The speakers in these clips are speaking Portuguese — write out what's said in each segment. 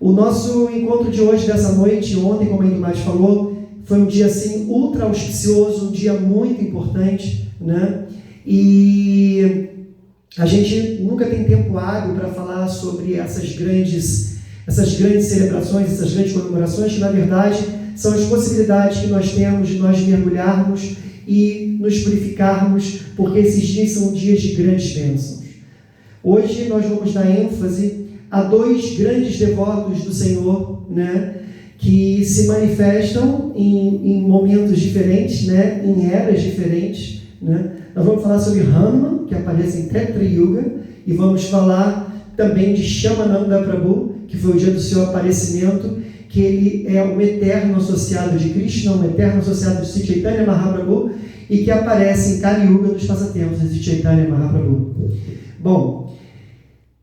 O nosso encontro de hoje, dessa noite, ontem, como a Indumate falou, foi um dia assim ultra auspicioso, um dia muito importante, né? E a gente nunca tem tempo hábil para falar sobre essas grandes celebrações, essas grandes comemorações, que na verdade são as possibilidades que nós temos de nós mergulharmos e nos purificarmos, porque esses dias são dias de grandes bênçãos. Hoje nós vamos dar ênfase a dois grandes devotos do Senhor, né, que se manifestam em momentos diferentes, né, em eras diferentes, né. Nós vamos falar sobre Hanuman, que aparece em Treta Yuga, e vamos falar também de Shyamananda Prabhu, que foi o dia do seu aparecimento, que ele é um eterno associado de Krishna, um eterno associado de Sri Chaitanya Mahaprabhu, e que aparece em Kali Yuga dos passatempos de Sri Chaitanya Mahaprabhu. Bom,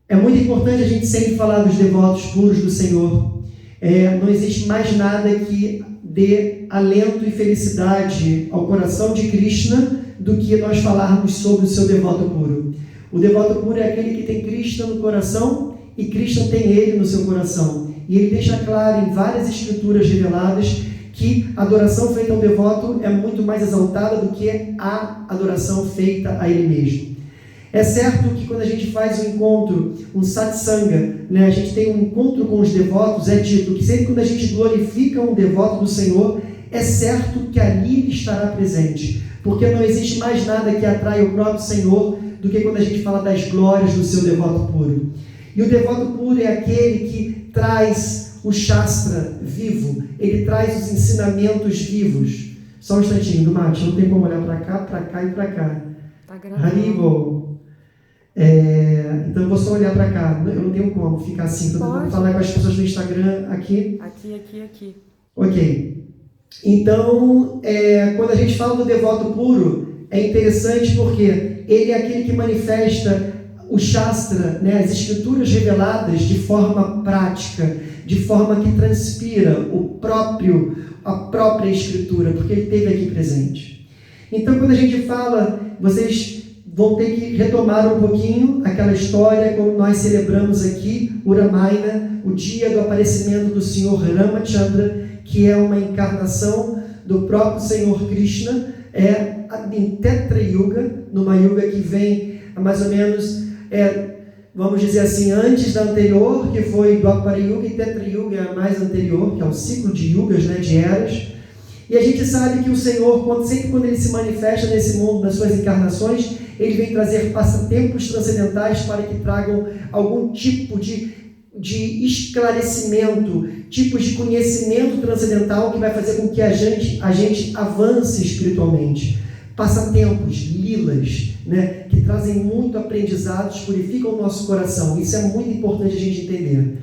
é muito importante a gente sempre falar dos devotos puros do Senhor. Não existe mais nada que dê alento e felicidade ao coração de Krishna do que nós falarmos sobre o seu devoto puro. O devoto puro é aquele que tem Krishna no coração e Krishna tem ele no seu coração. E ele deixa claro em várias escrituras reveladas que a adoração feita ao devoto é muito mais exaltada do que a adoração feita a ele mesmo. É certo que quando a gente faz um encontro, um satsanga, né, a gente tem um encontro com os devotos, é dito que sempre quando a gente glorifica um devoto do Senhor, é certo que ali ele estará presente, porque não existe mais nada que atrai o próprio Senhor do que quando a gente fala das glórias do seu devoto puro. E o devoto puro é aquele que traz o Shastra vivo, ele traz os ensinamentos vivos. Só um instantinho, do Mate, não tem como olhar para cá e para cá. Tá gravando. Haribo. Então eu vou só olhar para cá, eu não tenho como ficar assim, estou tentando falar com as pessoas do Instagram aqui. Aqui. Ok. Então, quando a gente fala do devoto puro, é interessante porque ele é aquele que manifesta o Shastra, né, as escrituras reveladas de forma prática, de forma que transpira a própria escritura, porque ele esteve aqui presente. Então, quando a gente fala, vocês vão ter que retomar um pouquinho aquela história, como nós celebramos aqui, o Ramayana, o dia do aparecimento do Senhor Ramachandra, que é uma encarnação do próprio Senhor Krishna, em Treta Yuga, numa yuga que vem mais ou menos, vamos dizer assim, antes da anterior, que foi Dwapara Yuga, e Treta Yuga é a mais anterior, que é o ciclo de yugas, né, de eras. E a gente sabe que o Senhor, sempre quando ele se manifesta nesse mundo, nas suas encarnações, ele vem trazer passatempos transcendentais para que tragam algum tipo de esclarecimento, tipos de conhecimento transcendental que vai fazer com que a gente avance espiritualmente. Passatempos, lilas, né, que trazem muito aprendizados, purificam o nosso coração. Isso é muito importante a gente entender.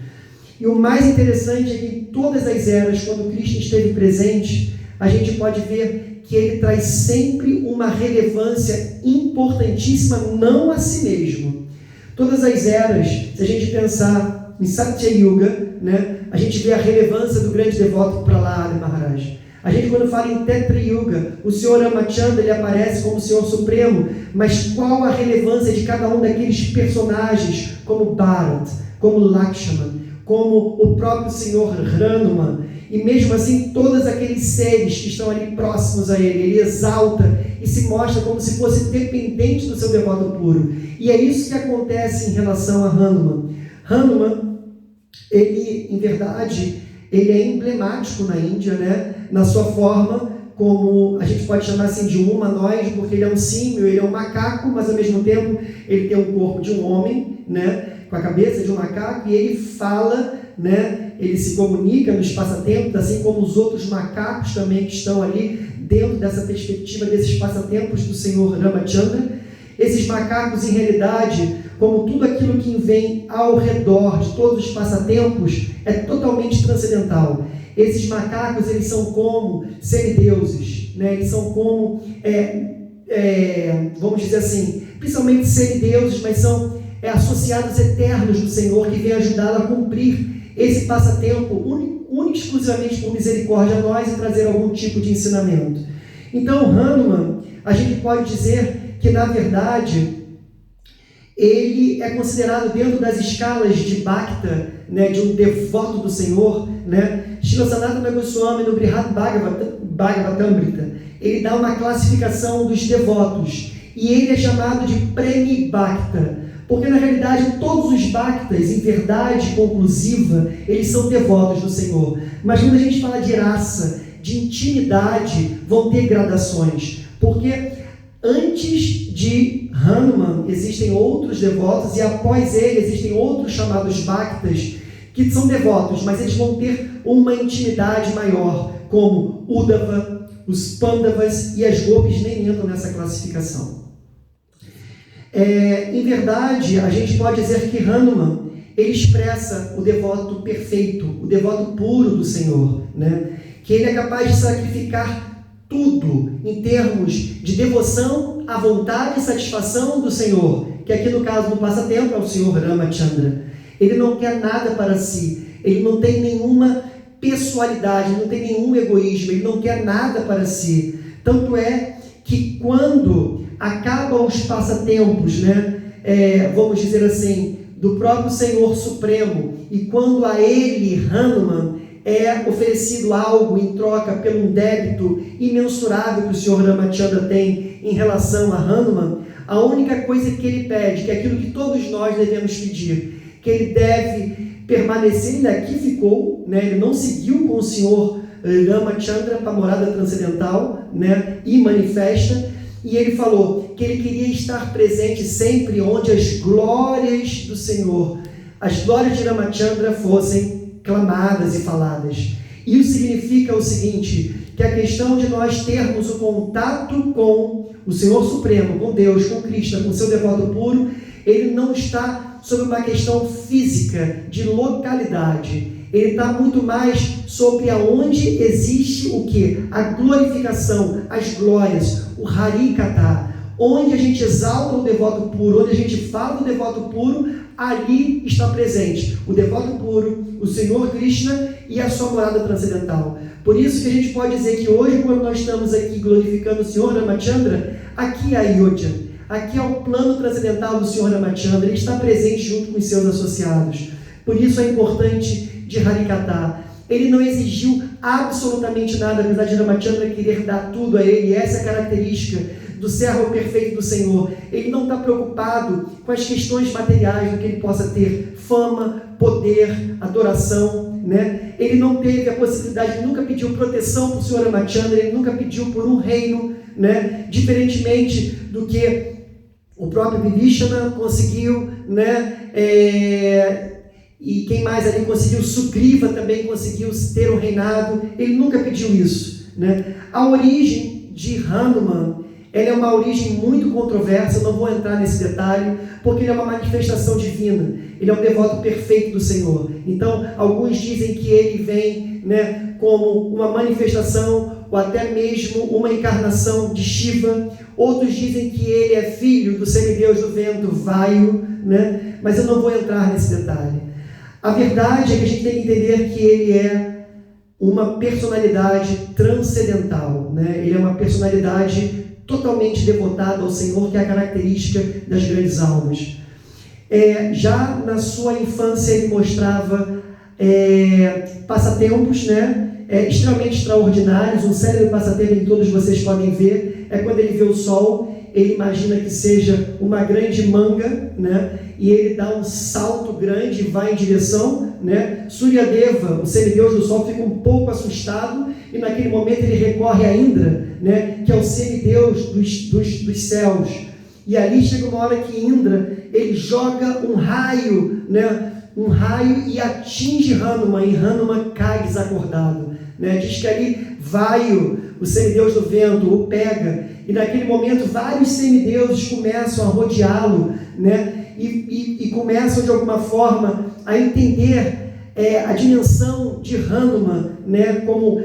E o mais interessante é que em todas as eras, quando Cristo esteve presente, a gente pode ver que ele traz sempre uma relevância importantíssima, não a si mesmo. Todas as eras, se a gente pensar em Satya Yuga, né, a gente vê a relevância do grande devoto Prahlada Maharaj. A gente, quando fala em Treta Yuga, o Senhor Ramachandra, ele aparece como o Senhor Supremo, mas qual a relevância de cada um daqueles personagens, como Bharat, como Lakshman, como o próprio Senhor Hanuman, e mesmo assim todos aqueles seres que estão ali próximos a ele exalta e se mostra como se fosse dependente do seu devoto puro. E é isso que acontece em relação a Hanuman. Hanuman, ele, em verdade, ele é emblemático na Índia, né? Na sua forma, como a gente pode chamar assim de um humanoide, porque ele é um símio, ele é um macaco, mas ao mesmo tempo ele tem um corpo de um homem, né? Com a cabeça de um macaco, e ele fala, né? Ele se comunica nos passatempos, assim como os outros macacos também que estão ali dentro dessa perspectiva desses passatempos do Senhor Ramachandra. Esses macacos, em realidade, como tudo aquilo que vem ao redor de todos os passatempos, é totalmente transcendental. Esses macacos, eles são como semideuses, né? Eles são como, vamos dizer assim, principalmente semideuses, mas são associados eternos do Senhor, que vem ajudá-lo a cumprir esse passatempo único exclusivamente por misericórdia a nós e trazer algum tipo de ensinamento. Então, Hanuman, a gente pode dizer que, na verdade, ele é considerado dentro das escalas de Bhakta, né, de um devoto do Senhor, né? Srila Sanatana Goswami no Brihad Bhagavatamrita, ele dá uma classificação dos devotos, e ele é chamado de Premi Bhakta, porque na realidade todos os Bhaktas, em verdade conclusiva, eles são devotos do Senhor. Mas quando a gente fala de raça, de intimidade, vão ter gradações, porque antes de Hanuman existem outros devotos, e após ele existem outros chamados Bhaktas, que são devotos, mas eles vão ter uma intimidade maior, como Uddhava, os Pandavas e as Gopis nem entram nessa classificação. Em verdade, a gente pode dizer que Hanuman, ele expressa o devoto perfeito, o devoto puro do Senhor, né? Que ele é capaz de sacrificar tudo em termos de devoção à vontade e satisfação do Senhor, que aqui no caso do passatempo é o Senhor Ramachandra. Ele não quer nada para si, ele não tem nenhuma pessoalidade, não tem nenhum egoísmo, ele não quer nada para si. Tanto é que quando acabam os passatempos, né, vamos dizer assim, do próprio Senhor Supremo, e quando a ele, Hanuman, é oferecido algo em troca pelo um débito imensurável que o Senhor Ramachandra tem em relação a Hanuman, a única coisa que ele pede, que é aquilo que todos nós devemos pedir, que ele deve permanecer, ele aqui ficou, né, ele não seguiu com o Senhor Ramachandra para a morada transcendental, né, e manifesta, e ele falou que ele queria estar presente sempre onde as glórias do Senhor, as glórias de Ramachandra fossem clamadas e faladas. Isso significa o seguinte, que a questão de nós termos o contato com o Senhor Supremo, com Deus, com Krishna, com o seu devoto puro, ele não está sobre uma questão física, de localidade. Ele está muito mais sobre aonde existe o que? A glorificação, as glórias, o Harikata. Onde a gente exalta o devoto puro, onde a gente fala do devoto puro, ali está presente o devoto puro, o Senhor Krishna e a sua morada transcendental. Por isso que a gente pode dizer que hoje, quando nós estamos aqui glorificando o Senhor Ramachandra, aqui é a Ayodhya, aqui é o plano transcendental do Senhor Ramachandra, ele está presente junto com os seus associados. Por isso é importante de Harikata. Ele não exigiu absolutamente nada, apesar de Ramachandra querer dar tudo a ele. Essa é a característica do servo perfeito do Senhor. Ele não está preocupado com as questões materiais, do que ele possa ter fama, poder, adoração, né? Ele não teve a possibilidade, ele nunca pediu proteção para o Senhor Ramachandra, ele nunca pediu por um reino, né? Diferentemente do que o próprio Vibhishana conseguiu, né? E quem mais ali conseguiu, Sugriva também conseguiu ter um reinado, ele nunca pediu isso, né? A origem de Hanuman, ela é uma origem muito controversa, eu não vou entrar nesse detalhe, porque ele é uma manifestação divina, ele é um devoto perfeito do Senhor. Então, alguns dizem que ele vem, né, como uma manifestação, ou até mesmo uma encarnação de Shiva. Outros dizem que ele é filho do semideus do vento, Vayu, né? Mas eu não vou entrar nesse detalhe. A verdade é que a gente tem que entender que ele é uma personalidade transcendental, né? Ele é uma personalidade totalmente devotada ao Senhor, que é a característica das grandes almas. Já na sua infância ele mostrava passatempos, né? Extremamente extraordinários. Um célebre passatempo que todos vocês podem ver é quando ele vê o sol, ele imagina que seja uma grande manga, né? E ele dá um salto grande e vai em direção, né? Suryadeva, o semideus do sol, fica um pouco assustado e naquele momento ele recorre a Indra, né? Que é o semideus dos céus. E ali chega uma hora que Indra, ele joga um raio, né? Um raio e atinge Hanuman, e Hanuman cai desacordado, né? Diz que ali Vayu, o semideus do vento, o pega, e naquele momento vários semideuses começam a rodeá-lo, né? E começam de alguma forma a entender a dimensão de Hanuman, né? Como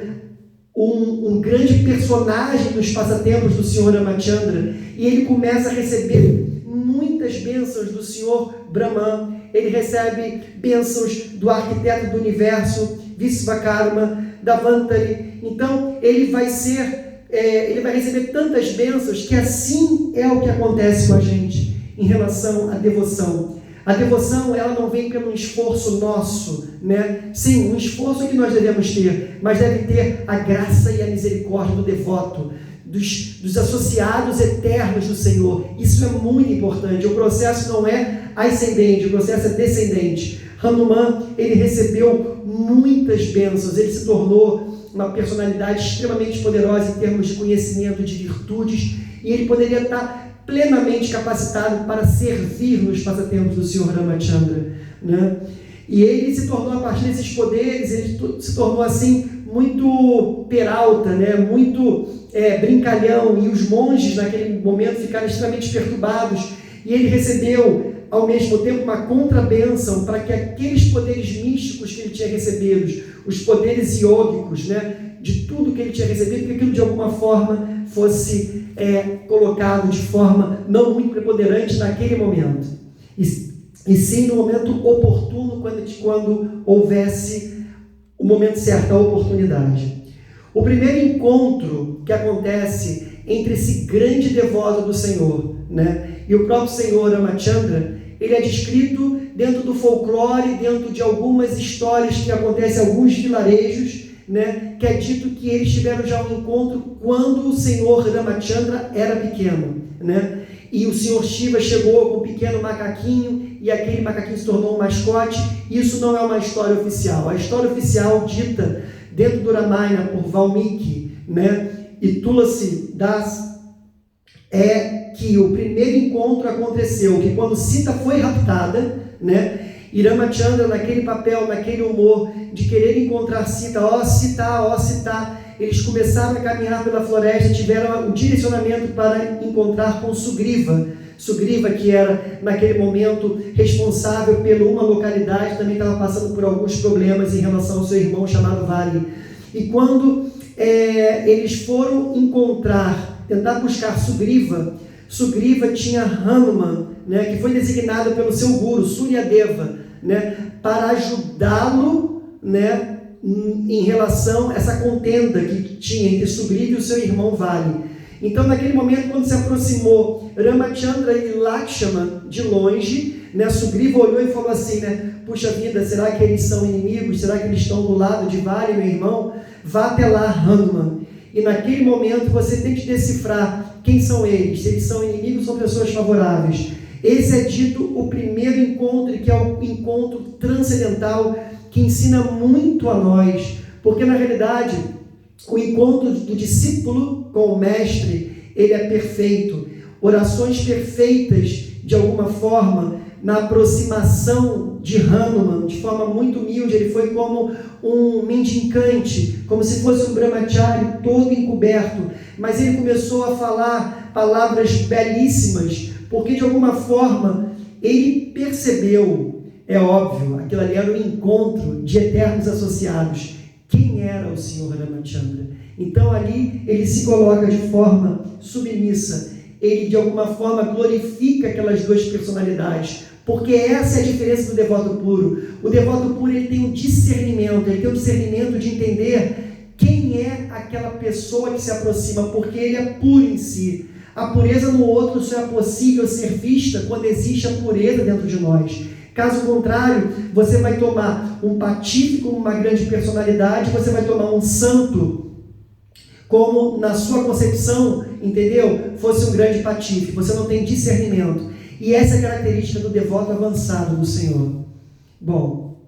um grande personagem dos passatempos do Senhor Ramachandra, e ele começa a receber muitas bênçãos do Senhor Brahman. Ele recebe bênçãos do arquiteto do universo, Vishvakarma, Davantari. Então ele vai receber tantas bênçãos que assim é o que acontece com a gente. em relação à devoção. A devoção, ela não vem pelo esforço nosso, né? Sim, um esforço que nós devemos ter, mas deve ter a graça e a misericórdia do devoto, dos associados eternos do Senhor. Isso é muito importante. O processo não é ascendente, o processo é descendente. Hanuman, ele recebeu muitas bênçãos, ele se tornou uma personalidade extremamente poderosa em termos de conhecimento, de virtudes, e ele poderia estar plenamente capacitado para servir nos passatempos do Senhor Ramachandra, né? E ele se tornou, a partir desses poderes, ele se tornou assim muito peralta, né? Muito brincalhão, e os monges naquele momento ficaram extremamente perturbados, e ele recebeu ao mesmo tempo uma contrabênção para que aqueles poderes místicos que ele tinha recebido, os poderes iógicos, né, de tudo que ele tinha recebido, que aquilo de alguma forma fosse colocado de forma não muito preponderante naquele momento, e sim no momento oportuno, quando houvesse o momento certo, a oportunidade. O primeiro encontro que acontece entre esse grande devoto do Senhor, né, e o próprio Senhor Ramachandra, ele é descrito dentro do folclore, dentro de algumas histórias que acontecem em alguns vilarejos, né, que é dito que eles tiveram já um encontro quando o Senhor Ramachandra era pequeno, né, e o Senhor Shiva chegou com um pequeno macaquinho, e aquele macaquinho se tornou um mascote. Isso não é uma história oficial. A história oficial dita dentro do Ramayana por Valmiki, né, e Tulasi Das, é que o primeiro encontro aconteceu, que quando Sita foi raptada, né, e Ramachandra, naquele papel, naquele humor de querer encontrar Sita, ó Sita, eles começaram a caminhar pela floresta, tiveram um direcionamento para encontrar com Sugriva, que era naquele momento responsável por uma localidade, também estava passando por alguns problemas em relação ao seu irmão chamado Vali. E quando eles foram tentar buscar Sugriva tinha Hanuman, né, que foi designado pelo seu guru, Suryadeva, né, para ajudá-lo, né, em relação a essa contenda que tinha entre Sugriva e o seu irmão Vali. Então, naquele momento, quando se aproximou Ramachandra e Lakshmana de longe, né, Sugriva olhou e falou assim, né, puxa vida, será que eles são inimigos? Será que eles estão do lado de Vali, meu irmão? Vá até lá, Hanuman. E naquele momento você tem que decifrar quem são eles, se eles são inimigos ou pessoas favoráveis. Esse é dito o primeiro encontro, que é o encontro transcendental, que ensina muito a nós, porque na realidade o encontro do discípulo com o mestre, ele é perfeito. Orações perfeitas, de alguma forma, na aproximação de Hanuman, de forma muito humilde, ele foi como um mendicante, como se fosse um brahmachari todo encoberto, mas ele começou a falar palavras belíssimas, porque de alguma forma ele percebeu, é óbvio, aquilo ali era um encontro de eternos associados. Quem era o Senhor Ramachandra? Então ali ele se coloca de forma submissa, ele de alguma forma glorifica aquelas duas personalidades, porque essa é a diferença do devoto puro. O devoto puro, ele tem um discernimento, de entender quem é aquela pessoa que se aproxima, porque ele é puro em si. A pureza no outro só é possível ser vista quando existe a pureza dentro de nós. Caso contrário, você vai tomar um patife como uma grande personalidade, você vai tomar um santo como na sua concepção, entendeu? Fosse um grande patife. Você não tem discernimento. E essa é a característica do devoto avançado do Senhor. Bom,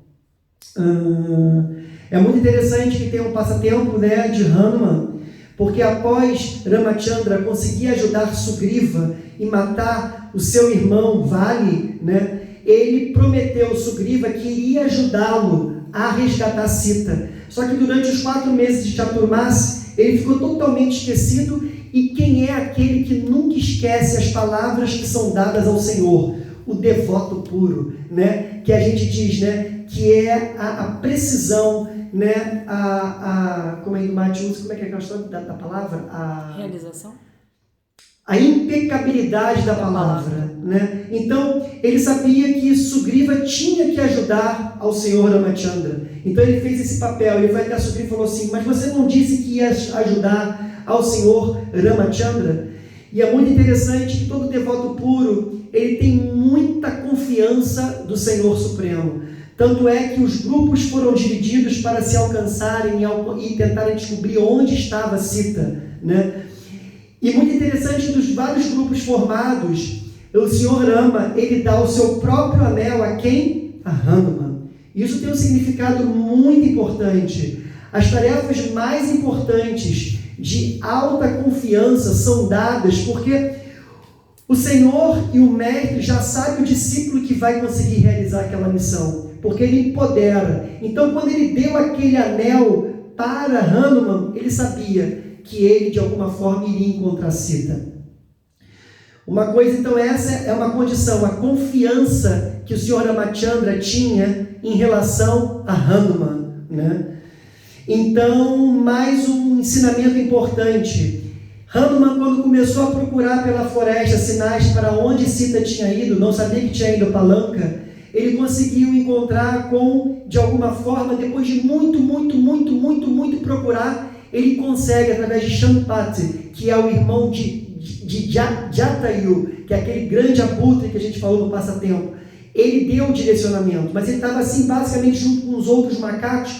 é muito interessante que tem um passatempo, né, de Hanuman, porque após Ramachandra conseguir ajudar Sugriva e matar o seu irmão Vali, né, ele prometeu a Sugriva que iria ajudá-lo a resgatar Sita. Só que durante os 4 meses de Chaturmasi, ele ficou totalmente esquecido. E quem é aquele que nunca esquece as palavras que são dadas ao Senhor? O devoto puro, né? Que a gente diz, né, que é a precisão, né, como é que o Mate usa, como é que é a questão da palavra? A realização? A impecabilidade da palavra, né? Então, ele sabia que Sugriva tinha que ajudar ao Senhor Ramachandra. Então, ele fez esse papel. Ele foi até Sugriva e falou assim, mas você não disse que ia ajudar ao Senhor Ramachandra? E é muito interessante que todo devoto puro, ele tem muita confiança do Senhor Supremo. Tanto é que os grupos foram divididos para se alcançarem e tentarem descobrir onde estava Sita, né? E muito interessante, dos vários grupos formados, o Senhor Rama, ele dá o seu próprio anel a quem? A Hanuman. Isso tem um significado muito importante. As tarefas mais importantes de alta confiança são dadas porque o Senhor e o Mestre já sabem o discípulo que vai conseguir realizar aquela missão, porque ele empodera. Então, quando ele deu aquele anel para Hanuman, ele sabia que ele, de alguma forma, iria encontrar Sita. Uma coisa, então, essa é uma condição, a confiança que o Sr. Ramachandra tinha em relação a Hanuman, né? Então, mais um ensinamento importante. Hanuman, quando começou a procurar pela floresta sinais para onde Sita tinha ido, não sabia que tinha ido para Lanka, ele conseguiu encontrar de alguma forma, depois de muito procurar, ele consegue, através de Shampati, que é o irmão de Jatayu, que é aquele grande abutre que a gente falou no passatempo. Ele deu o direcionamento, mas ele estava assim, basicamente, junto com os outros macacos,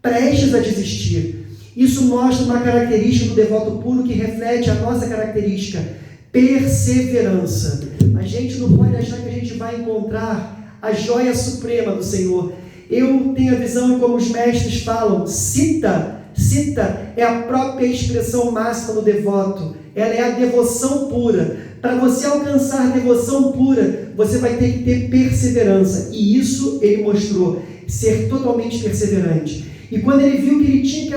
prestes a desistir. Isso mostra uma característica do devoto puro que reflete a nossa característica, perseverança. A gente não pode achar que a gente vai encontrar a joia suprema do Senhor. Eu tenho a visão, como os mestres falam, Sita é a própria expressão máxima do devoto. Ela é a devoção pura. Para você alcançar a devoção pura, você vai ter que ter perseverança. E isso ele mostrou, ser totalmente perseverante. E quando ele viu que ele tinha que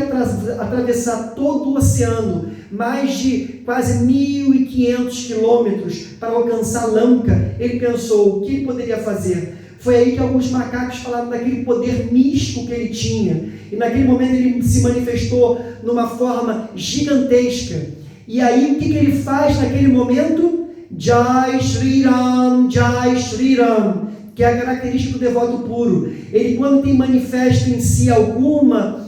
atravessar todo o oceano, mais de quase 1.500 quilômetros para alcançar Lanka, ele pensou, o que ele poderia fazer? Foi aí que alguns macacos falaram daquele poder místico que ele tinha. E naquele momento ele se manifestou numa forma gigantesca. E aí o que ele faz naquele momento? Jai Shri Ram, que é a característica do devoto puro. Ele, quando tem manifesto em si alguma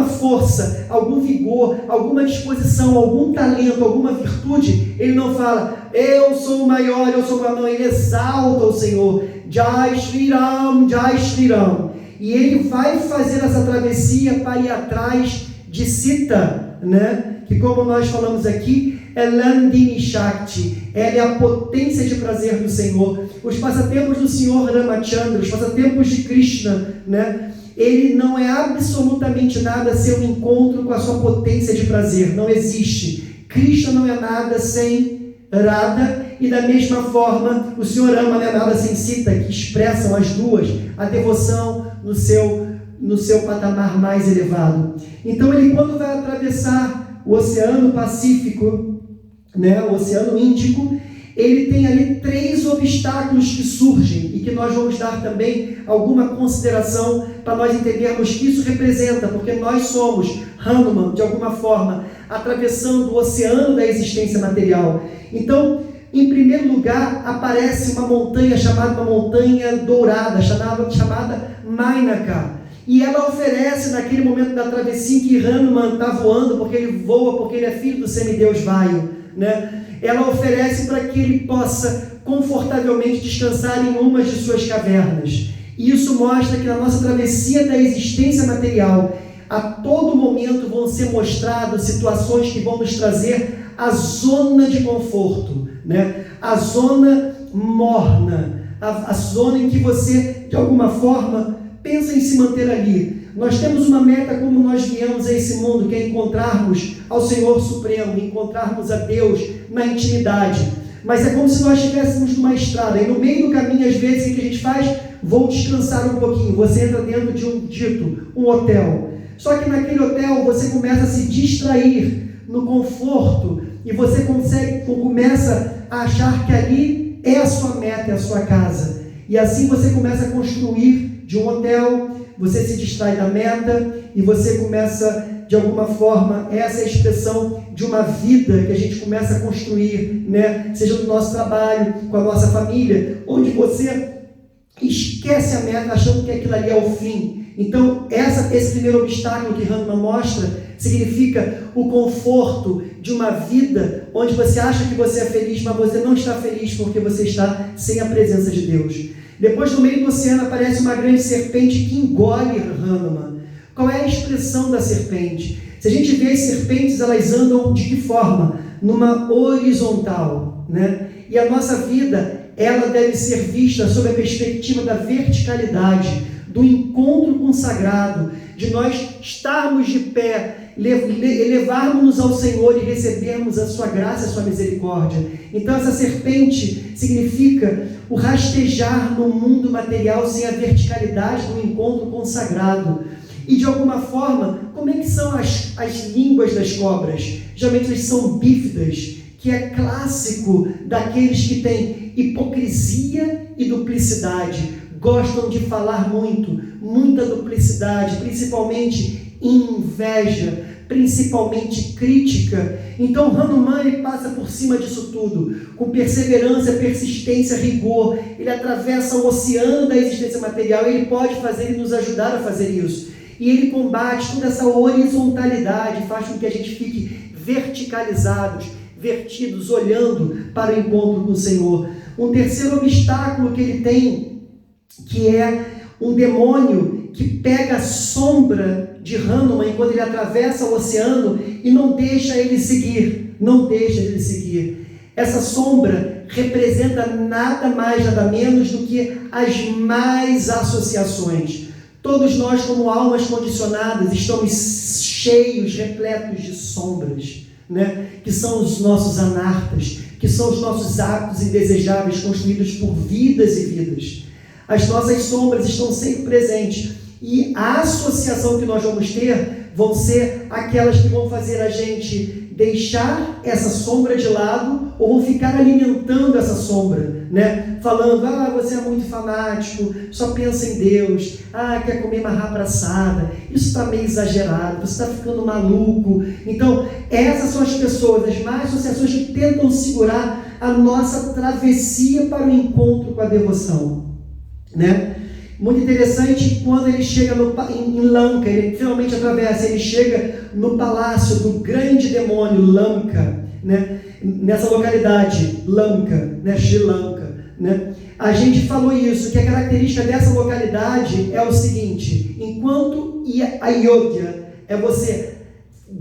força, algum vigor, alguma disposição, algum talento, alguma virtude, ele não fala, eu sou o maior, eu sou o maior, não, ele exalta o Senhor. Jai Shri Ram, e ele vai fazer essa travessia para ir atrás de Sita, né? Que, como nós falamos aqui, é Landini Shakti, ela é a potência de prazer do Senhor. Os passatempos do Senhor Ramachandra, os passatempos de Krishna, né? Ele não é absolutamente nada sem um encontro com a sua potência de prazer, não existe. Krishna não é nada sem Radha, e da mesma forma o Senhor Rama não é nada sem Sita, que expressam as duas, a devoção no seu patamar mais elevado. Então ele, quando vai atravessar o Oceano Pacífico, né, o Oceano Índico, ele tem ali 3 obstáculos que surgem e que nós vamos dar também alguma consideração para nós entendermos que isso representa, porque nós somos Hanuman, de alguma forma, atravessando o oceano da existência material. Então, em primeiro lugar, aparece uma montanha chamada uma montanha dourada, chamada Mainaka. E ela oferece, naquele momento da travessia que Hanuman está voando, porque ele voa, porque ele é filho do semideus Vayu, né? Ela oferece para que ele possa confortavelmente descansar em uma de suas cavernas. E isso mostra que na nossa travessia da existência material, a todo momento vão ser mostradas situações que vão nos trazer a zona de conforto, né? A zona morna, a zona em que você, de alguma forma, pensa em se manter ali. Nós temos uma meta como nós viemos a esse mundo, que é encontrarmos ao Senhor Supremo, encontrarmos a Deus na intimidade. Mas é como se nós estivéssemos numa estrada, e no meio do caminho, às vezes, o que a gente faz? Vou descansar um pouquinho. Você entra dentro de um hotel. Só que naquele hotel você começa a se distrair no conforto, e você começa a achar que ali é a sua meta, é a sua casa. E assim você começa a construir de um hotel, você se distrai da meta e você começa, de alguma forma, essa é a expressão de uma vida que a gente começa a construir, né? Seja no nosso trabalho, com a nossa família, onde você esquece a meta achando que aquilo ali é o fim. Então, esse primeiro obstáculo que Hanuman mostra significa o conforto de uma vida onde você acha que você é feliz, mas você não está feliz porque você está sem a presença de Deus. Depois, no meio do oceano, aparece uma grande serpente que engole Hanuman. Qual é a expressão da serpente? Se a gente vê as serpentes, elas andam de que forma? Numa horizontal, né? E a nossa vida, ela deve ser vista sob a perspectiva da verticalidade, do encontro com o sagrado, de nós estarmos de pé, elevarmos-nos ao Senhor e recebermos a sua graça e a sua misericórdia. Então essa serpente significa o rastejar no mundo material sem a verticalidade do encontro com o sagrado. E de alguma forma, como é que são as línguas das cobras? Geralmente elas são bífidas, que é clássico daqueles que têm hipocrisia e duplicidade. Gostam de falar muito, muita duplicidade, principalmente inveja, principalmente crítica. Então Hanuman ele passa por cima disso tudo, com perseverança, persistência, rigor. Ele atravessa o oceano da existência material, ele pode fazer e nos ajudar a fazer isso. E ele combate toda essa horizontalidade, faz com que a gente fique verticalizados, vertidos, olhando para o encontro com o Senhor. Um terceiro obstáculo que ele tem, que é um demônio que pega a sombra de Hanuman enquanto ele atravessa o oceano e não deixa ele seguir, Essa sombra representa nada mais, nada menos do que as más associações. Todos nós, como almas condicionadas, estamos cheios, repletos de sombras, né? Que são os nossos anartas, que são os nossos hábitos indesejáveis construídos por vidas e vidas. As nossas sombras estão sempre presentes e a associação que nós vamos ter vão ser aquelas que vão fazer a gente deixar essa sombra de lado ou vão ficar alimentando essa sombra, né? Falando, você é muito fanático, só pensa em Deus, quer comer marrapa assada, isso está meio exagerado, você está ficando maluco. Então, essas são as pessoas, as más associações que tentam segurar a nossa travessia para o encontro com a devoção, né? Muito interessante, quando ele chega em Lanka, ele finalmente atravessa, ele chega no palácio do grande demônio Lanka, né? Nessa localidade, Lanka, né? Sri Lanka, né? A gente falou isso, que a característica dessa localidade é o seguinte: enquanto a Ayodhya é você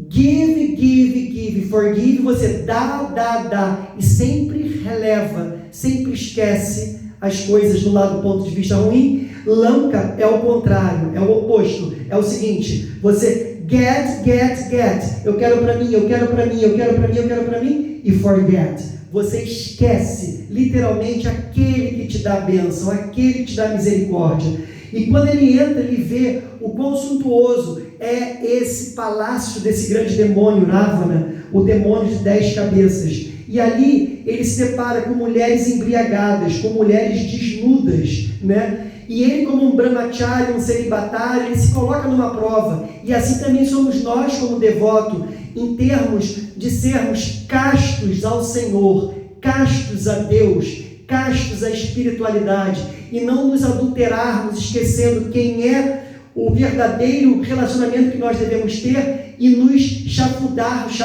give, forgive, você dá, e sempre releva, sempre esquece as coisas do ponto de vista ruim. Lanka é o contrário, é o oposto, é o seguinte: você get, eu quero para mim, e forget, você esquece literalmente aquele que te dá a bênção, aquele que te dá a misericórdia. E quando ele entra, ele vê o quão suntuoso é esse palácio desse grande demônio Ravana, o demônio de 10 cabeças. E ali ele se depara com mulheres embriagadas, com mulheres desnudas, né? E ele, como um brahmachari, um celibatário, ele se coloca numa prova. E assim também somos nós, como devoto, em termos de sermos castos ao Senhor, castos a Deus, castos à espiritualidade, e não nos adulterarmos, esquecendo quem é o verdadeiro relacionamento que nós devemos ter e nos chafurdarmos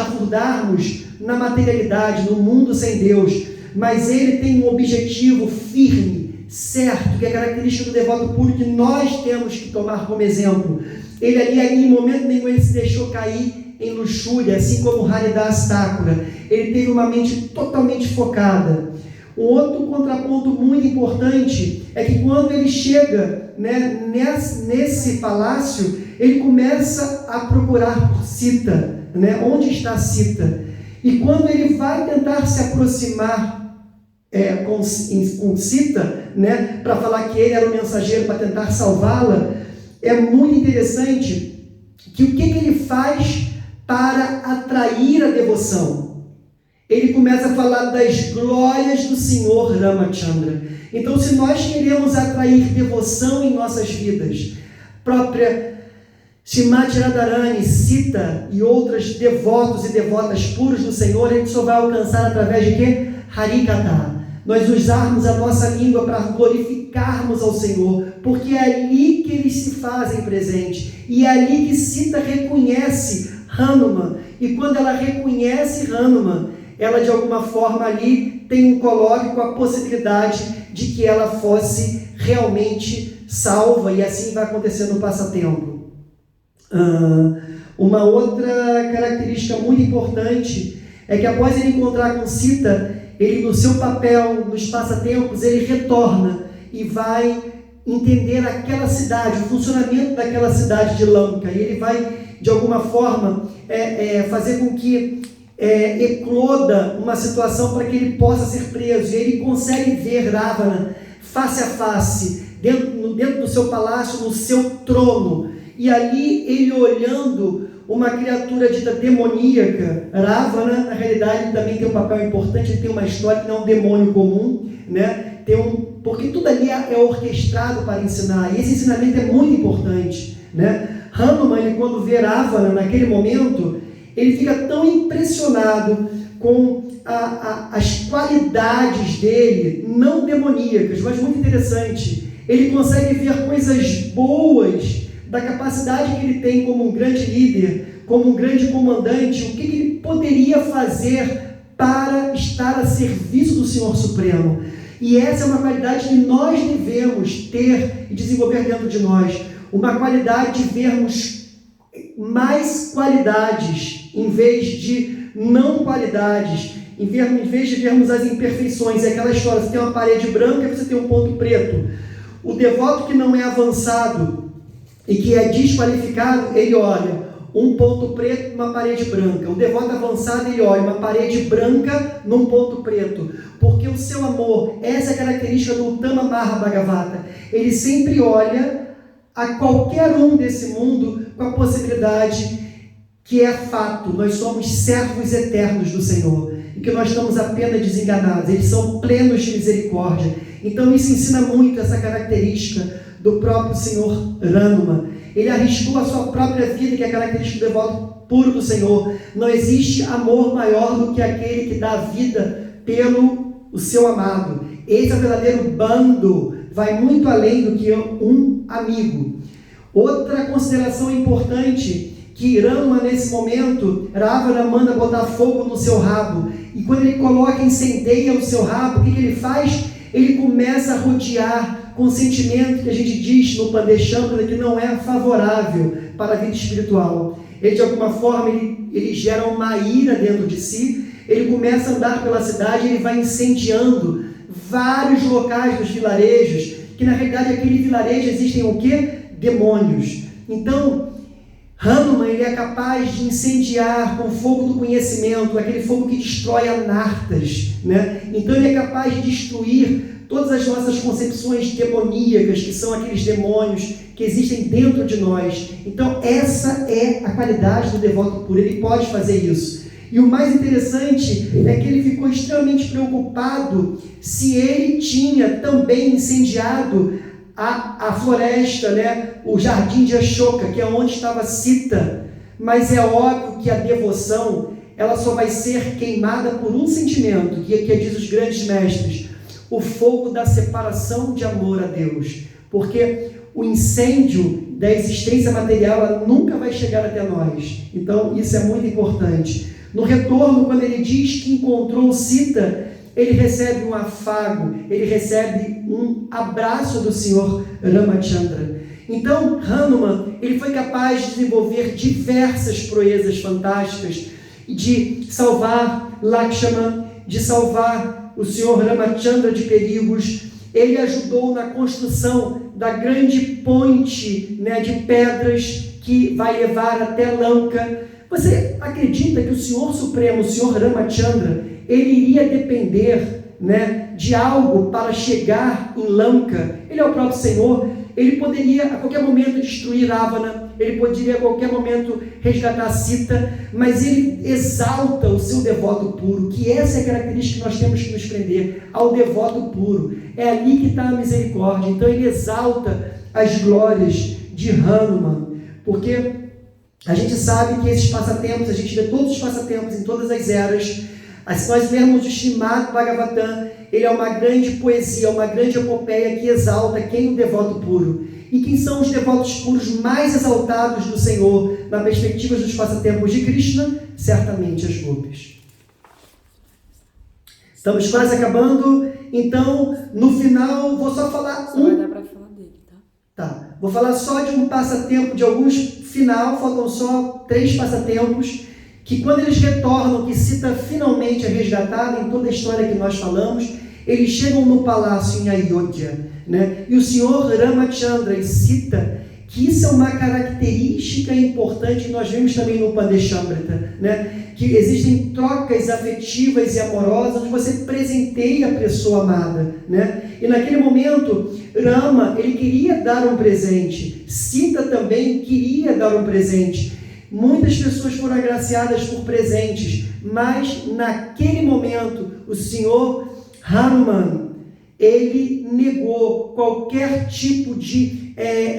na materialidade, no mundo sem Deus. Mas ele tem um objetivo firme, certo, que é característica do devoto puro, que nós temos que tomar como exemplo. Ele ali, em momento nenhum, ele se deixou cair em luxúria, assim como Haridas Thakura. Ele teve uma mente totalmente focada. Um outro contraponto muito importante é que quando ele chega, né, nesse palácio, ele começa a procurar por Sita, né? Onde está Sita? E quando ele vai tentar se aproximar com Sita, né, para falar que ele era o mensageiro para tentar salvá-la, é muito interessante que o que ele faz para atrair a devoção? Ele começa a falar das glórias do Senhor Ramachandra. Então, se nós queremos atrair devoção em nossas vidas, própria Srimati Radharani, Sita e outros devotos e devotas puros do Senhor, a gente só vai alcançar através de quê? Harikatha. Nós usarmos a nossa língua para glorificar glorificarmos ao Senhor, porque é ali que eles se fazem presente, e é ali que Sita reconhece Hanuman, e quando ela reconhece Hanuman, ela de alguma forma ali tem um colóquio com a possibilidade de que ela fosse realmente salva, e assim vai acontecer no passatempo. Uma outra característica muito importante é que após ele encontrar com Sita, ele no seu papel, nos passatempos, ele retorna e vai entender aquela cidade, o funcionamento daquela cidade de Lanka, e ele vai de alguma forma fazer com que ecloda uma situação para que ele possa ser preso, e ele consegue ver Ravana face a face, dentro do seu palácio, no seu trono, e ali ele olhando uma criatura dita demoníaca. Ravana, na realidade, também tem um papel importante, ele tem uma história que não é um demônio comum, né? Porque tudo ali é orquestrado para ensinar, e esse ensinamento é muito importante, né? Hanuman, ele, quando vê Ravana naquele momento, ele fica tão impressionado com as qualidades dele, não demoníacas, mas muito interessante. Ele consegue ver coisas boas da capacidade que ele tem como um grande líder, como um grande comandante, o que ele poderia fazer para estar a serviço do Senhor Supremo. E essa é uma qualidade que nós devemos ter e desenvolver dentro de nós, uma qualidade de vermos mais qualidades em vez de não qualidades, em vez de vermos as imperfeições. É aquela história, você tem uma parede branca e você tem um ponto preto. O devoto que não é avançado e que é desqualificado, ele olha um ponto preto numa parede branca. O devoto avançado, ele olha uma parede branca num ponto preto, porque o seu amor, essa é a característica do Uttama Maha Bhagavata, ele sempre olha a qualquer um desse mundo com a possibilidade que é fato, nós somos servos eternos do Senhor, e que nós estamos apenas desenganados, eles são plenos de misericórdia. Então isso ensina muito essa característica do próprio Senhor Hanuman. Ele arriscou a sua própria vida, que é a característica do devoto puro do Senhor. Não existe amor maior do que aquele que dá a vida pelo o seu amado. Esse é o verdadeiro bando, vai muito além do que um amigo. Outra consideração importante, que Hanuman nesse momento, Ravana manda botar fogo no seu rabo, e quando ele coloca, incendeia o seu rabo, o que ele faz? Ele começa a rodear com um sentimento que a gente diz no Pandechamra que não é favorável para a vida espiritual. Ele de alguma forma, ele gera uma ira dentro de si, ele começa a andar pela cidade, ele vai incendiando vários locais dos vilarejos, que na realidade aquele vilarejo existem o quê? Demônios. Então, Hanuman, ele é capaz de incendiar com fogo do conhecimento, aquele fogo que destrói anartas, né? Então ele é capaz de destruir todas as nossas concepções demoníacas, que são aqueles demônios que existem dentro de nós. Então essa é a qualidade do devoto puro, ele pode fazer isso. E o mais interessante é que ele ficou extremamente preocupado se ele tinha também incendiado a floresta, né? O jardim de Ashoka, que é onde estava Sita. Mas é óbvio que a devoção, ela só vai ser queimada por um sentimento, que diz os grandes mestres, o fogo da separação de amor a Deus. Porque o incêndio da existência material, ela nunca vai chegar até nós. Então isso é muito importante. No retorno, quando ele diz que encontrou Sita, ele recebe um afago, ele recebe um abraço do Senhor Ramachandra. Então, Hanuman, ele foi capaz de desenvolver diversas proezas fantásticas, de salvar Lakshmana, de salvar o Senhor Ramachandra de perigos. Ele ajudou na construção da grande ponte, né, de pedras que vai levar até Lanka. Você acredita que o Senhor Supremo, o Senhor Ramachandra, ele iria depender, né, de algo para chegar em Lanka? Ele é o próprio Senhor. Ele poderia a qualquer momento destruir Ravana, ele poderia a qualquer momento resgatar Sita, mas ele exalta o seu devoto puro, que essa é a característica que nós temos que nos prender, ao devoto puro. É ali que está a misericórdia. Então ele exalta as glórias de Hanuman, porque a gente sabe que esses passatempos, a gente vê todos os passatempos em todas as eras. Se nós lermos o Srimad Bhagavatam, ele é uma grande poesia, uma grande epopeia que exalta quem é o devoto puro. E quem são os devotos puros mais exaltados do Senhor, na perspectiva dos passatempos de Krishna? Certamente as gopis. Estamos quase acabando, então, no final, vou só falar Só vai dar para falar dele, tá? Tá, vou falar só de um passatempo, de alguns final, faltam só 3 passatempos, que quando eles retornam, que Sita finalmente é resgatada em toda a história que nós falamos, eles chegam no palácio em Ayodhya, né? E o senhor Ramachandra e Sita, que isso é uma característica importante que nós vemos também no Pandeshamrita, né? Que existem trocas afetivas e amorosas onde você presenteia a pessoa amada, né? E naquele momento, Rama, ele queria dar um presente, Sita também queria dar um presente. Muitas pessoas foram agraciadas por presentes, mas naquele momento, o senhor Hanuman, ele negou qualquer tipo de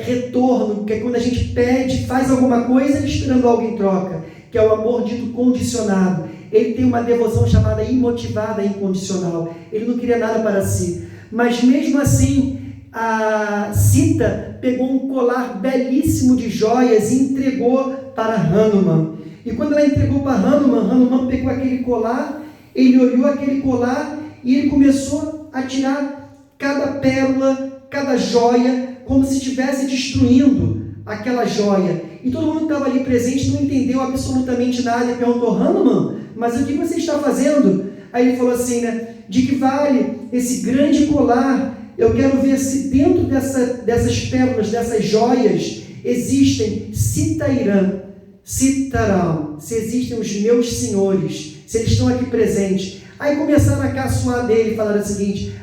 retorno, que é quando a gente pede, faz alguma coisa esperando algo em troca, que é o amor dito condicionado. Ele tem uma devoção chamada imotivada incondicional. Ele não queria nada para si. Mas mesmo assim, a Sita pegou um colar belíssimo de joias e entregou para Hanuman. E quando ela entregou para Hanuman, Hanuman pegou aquele colar, ele olhou aquele colar e ele começou a tirar cada pérola, cada joia, como se estivesse destruindo aquela joia. E todo mundo que estava ali presente não entendeu absolutamente nada e perguntou: Hanuman, mas o que você está fazendo? Aí ele falou assim, né? De que vale esse grande colar? Eu quero ver se dentro dessas pérolas, dessas joias, existem Sitairam, Sitaram, se existem os meus senhores, se eles estão aqui presentes. Aí começaram a caçoar dele e falaram o seguinte: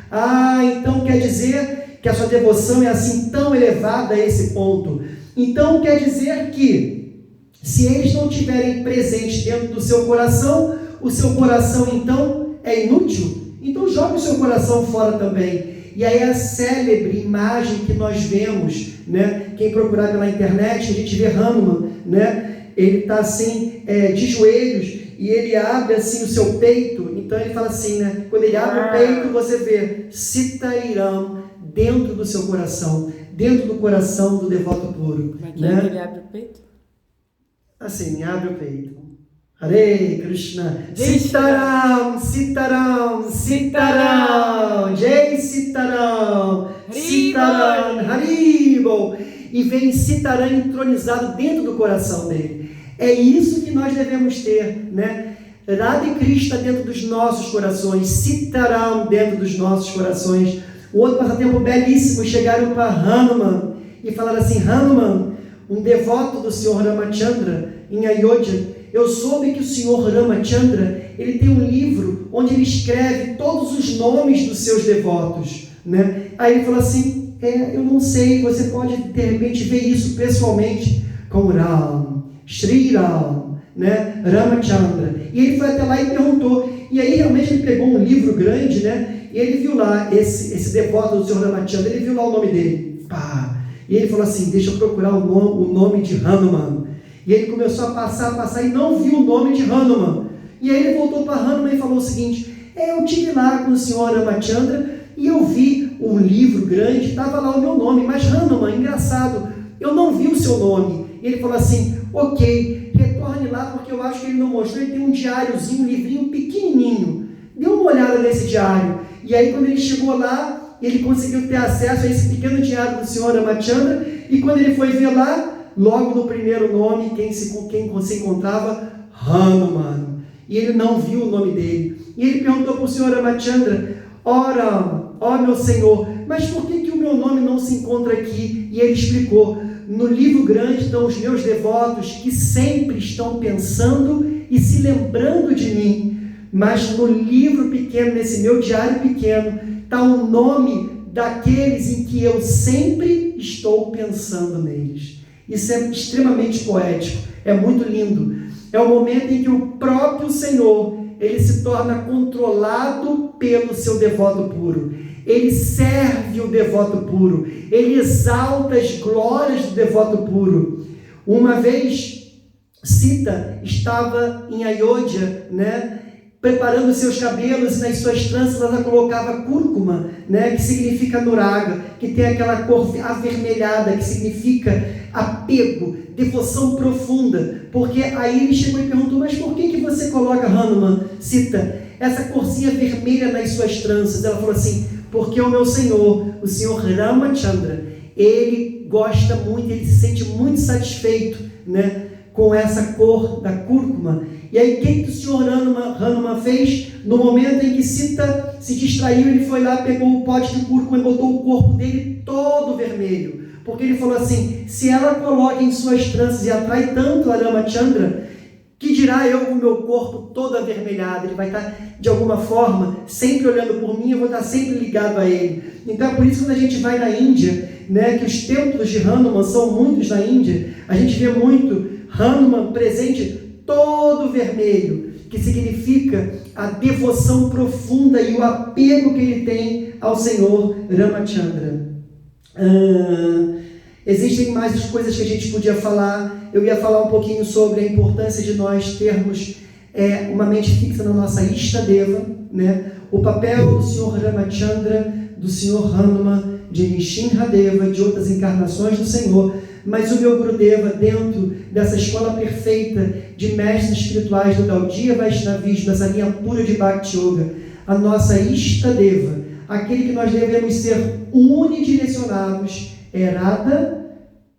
então quer dizer que a sua devoção é assim tão elevada a esse ponto. Então quer dizer que se eles não estiverem presentes dentro do seu coração, o seu coração então é inútil? Então joga o seu coração fora também. E aí a célebre imagem que nós vemos, né? Quem procurar pela internet, a gente vê Hanuman, né? Ele está assim, de joelhos, e ele abre assim o seu peito. Então ele fala assim, né? Quando ele abre o peito, você vê Sitairam dentro do seu coração, dentro do coração do devoto puro. Mas né? que ele abre o peito? Assim, abre o peito. Hare Krishna, Jai Sitaram, Sitaram, Sitaram, Jai Sitaram, Sitaram, Haribol. E vem Sitaram entronizado dentro do coração dele. É isso que nós devemos ter, né? Radha e Krishna dentro dos nossos corações, Sitaram dentro dos nossos corações. O outro passatempo belíssimo, chegaram para Hanuman e falaram assim: Hanuman, um devoto do senhor Ramachandra em Ayodhya, eu soube que o senhor Ramachandra, ele tem um livro onde ele escreve todos os nomes dos seus devotos, né? Aí ele falou assim: eu não sei, você pode de repente ver isso pessoalmente com Ram, Shri Ram, né? Ramachandra. E ele foi até lá e perguntou, e aí realmente ele pegou um livro grande, né? E ele viu lá, esse devoto do senhor Ramachandra, ele viu lá o nome dele, pá. E ele falou assim: deixa eu procurar o nome de Hanuman. E ele começou a passar e não viu o nome de Hanuman. E aí ele voltou para Hanuman e falou o seguinte: eu estive lá com o senhor Ramachandra e eu vi um livro grande, estava lá o meu nome, mas Hanuman, engraçado, eu não vi o seu nome. E ele falou assim: ok, retorne lá porque eu acho que ele não mostrou. Ele tem um diáriozinho, um livrinho pequenininho. Dê uma olhada nesse diário. E aí quando ele chegou lá, ele conseguiu ter acesso a esse pequeno diário do senhor Ramachandra. E quando ele foi ver lá, logo no primeiro nome, quem se encontrava? Hanuman. E ele não viu o nome dele. E ele perguntou para o senhor Ramachandra: ora, ó meu senhor, mas por que o meu nome não se encontra aqui? E ele explicou: no livro grande estão os meus devotos que sempre estão pensando e se lembrando de mim. Mas no livro pequeno, nesse meu diário pequeno, está o nome daqueles em que eu sempre estou pensando neles. Isso é extremamente poético, é muito lindo. É o momento em que o próprio Senhor, ele se torna controlado pelo seu devoto puro. Ele serve o devoto puro, ele exalta as glórias do devoto puro. Uma vez, Sita estava em Ayodhya, né? preparando seus cabelos, e nas suas tranças ela colocava cúrcuma, né, que significa nuraga, que tem aquela cor avermelhada, que significa apego, devoção profunda. Porque aí ele chegou e perguntou: mas por que você coloca, Hanuman, Sita, essa corzinha vermelha nas suas tranças? Ela falou assim: porque o meu Senhor, o Senhor Ramachandra, ele gosta muito, ele se sente muito satisfeito, né, com essa cor da cúrcuma. E aí, o que o senhor Hanuman fez? No momento em que Sita se distraiu, ele foi lá, pegou o pote de cúrcuma e botou o corpo dele todo vermelho. Porque ele falou assim: se ela coloca em suas tranças e atrai tanto a Ramachandra, que dirá eu com o meu corpo todo avermelhado? Ele vai estar, de alguma forma, sempre olhando por mim, eu vou estar sempre ligado a ele. Então é por isso que quando a gente vai na Índia, né, que os templos de Hanuman são muitos na Índia, a gente vê muito Hanuman presente todo vermelho, que significa a devoção profunda e o apego que ele tem ao Senhor Ramachandra. Existem mais coisas que a gente podia falar. Eu ia falar um pouquinho sobre a importância de nós termos uma mente fixa na nossa Ishtadeva, né? O papel do Senhor Ramachandra, do Senhor Hanuman, de Nishinradeva, de outras encarnações do Senhor. Mas o meu Gurudeva, dentro dessa escola perfeita de mestres espirituais do Gaudiya Vaishnavismo, dessa linha pura de Bhakti Yoga, a nossa Ishtadeva, aquele que nós devemos ser unidirecionados, é Radha,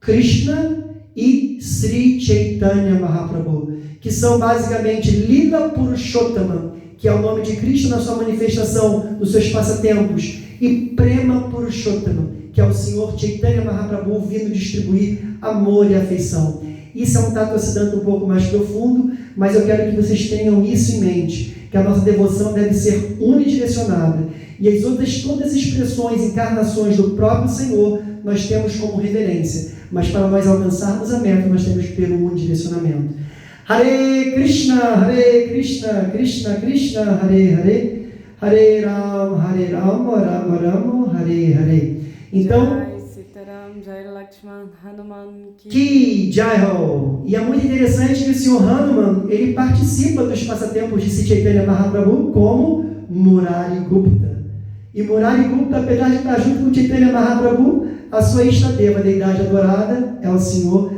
Krishna e Sri Chaitanya Mahaprabhu, que são basicamente Lila Purushottama, que é o nome de Krishna na sua manifestação, nos seus passatempos, e Prema Purushottama, que é o Senhor Chaitanya Mahaprabhu vindo distribuir amor e afeição. Isso é um tato-acidente um pouco mais profundo, mas eu quero que vocês tenham isso em mente, que a nossa devoção deve ser unidirecionada. E as outras todas as expressões, encarnações do próprio Senhor, nós temos como reverência. Mas para nós alcançarmos a meta, nós temos que ter um unidirecionamento. Hare Krishna, Krishna Krishna, Hare Hare, Hare Ram, Rama Rama, Hare Hare. Então, Ki Jai Ho. E é muito interessante que o Senhor Hanuman, ele participa dos passatempos de Sri Chaitanya Mahaprabhu como Murari Gupta. E Murari Gupta, apesar de estar junto com Chaitanya Mahaprabhu, a sua Ishtadeva, a deidade adorada, é o Senhor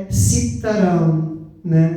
Sitaram, né?